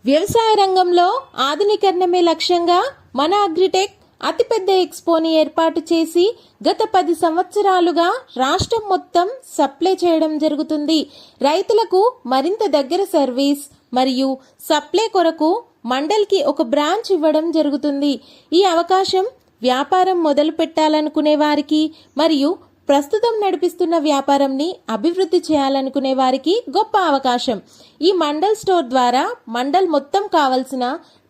వ్యవసాయ రంగంలో ఆధునీకరణమే లక్ష్యంగా మన అగ్రిటెక్ అతిపెద్ద ఎక్స్పోని ఏర్పాటు చేసి గత 10 సంవత్సరాలుగా రాష్ట్రం మొత్తం సప్లై చేయడం జరుగుతుంది. రైతులకు మరింత దగ్గర సర్వీస్ మరియు సప్లై కొరకు మండల్కి ఒక బ్రాంచ్ ఇవ్వడం జరుగుతుంది. ఈ అవకాశం వ్యాపారం మొదలు పెట్టాలనుకునే వారికి మరియు ప్రస్తుతం నడిపిస్తున్న వ్యాపారంని అభివృద్ధి చేయాలనుకునే వారికి గొప్ప అవకాశం. ఈ మండల్ స్టోర్ ద్వారా మండల్ మొత్తం కావలసిన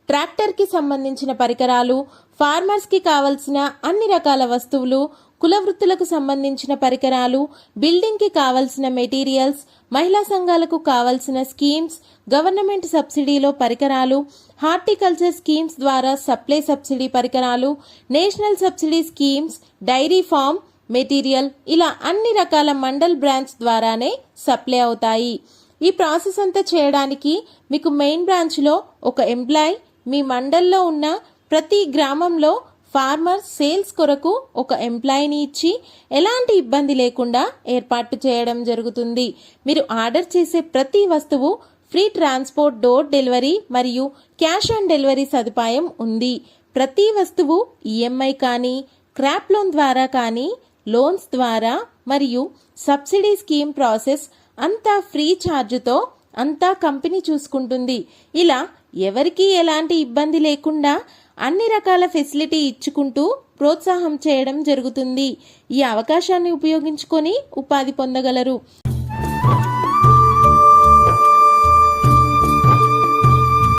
ట్రాక్టర్కి సంబంధించిన పరికరాలు, ఫార్మర్స్కి కావలసిన అన్ని రకాల వస్తువులు, కుల వృత్తులకు సంబంధించిన పరికరాలు, బిల్డింగ్కి కావలసిన మెటీరియల్స్, మహిళా సంఘాలకు కావలసిన స్కీమ్స్, గవర్నమెంట్ సబ్సిడీలో పరికరాలు, హార్టికల్చర్ స్కీమ్స్ ద్వారా సప్లై సబ్సిడీ పరికరాలు, national subsidy schemes, dairy farm material, ఇలా అన్ని రకాల మండల్ బ్రాంచ్ ద్వారానే సప్లై అవుతాయి. ఈ ప్రాసెస్ అంతా చేయడానికి మీకు మెయిన్ బ్రాంచ్లో ఒక ఎంప్లాయ్, మీ మండల్లో ఉన్న ప్రతి గ్రామంలో ఫార్మర్ సేల్స్ కొరకు ఒక ఎంప్లాయీని ఇచ్చి ఎలాంటి ఇబ్బంది లేకుండా ఏర్పాటు చేయడం జరుగుతుంది. మీరు ఆర్డర్ చేసే ప్రతి వస్తువు ఫ్రీ ట్రాన్స్పోర్ట్, డోర్ డెలివరీ మరియు క్యాష్ ఆన్ డెలివరీ సదుపాయం ఉంది. ప్రతి వస్తువు ఈఎంఐ కానీ, క్రాప్ లోన్ ద్వారా కానీ, లోన్స్ ద్వారా మరియు సబ్సిడీ స్కీమ్ ప్రాసెస్ అంతా ఫ్రీ ఛార్జ్తో అంతా కంపెనీ చూసుకుంటుంది. ఇలా ఎవరికీ ఎలాంటి ఇబ్బంది లేకుండా అన్ని రకాల ఫెసిలిటీ ఇచ్చుకుంటూ ప్రోత్సాహం చేయడం జరుగుతుంది. ఈ అవకాశాన్ని ఉపయోగించుకొని ఉపాధి పొందగలరు.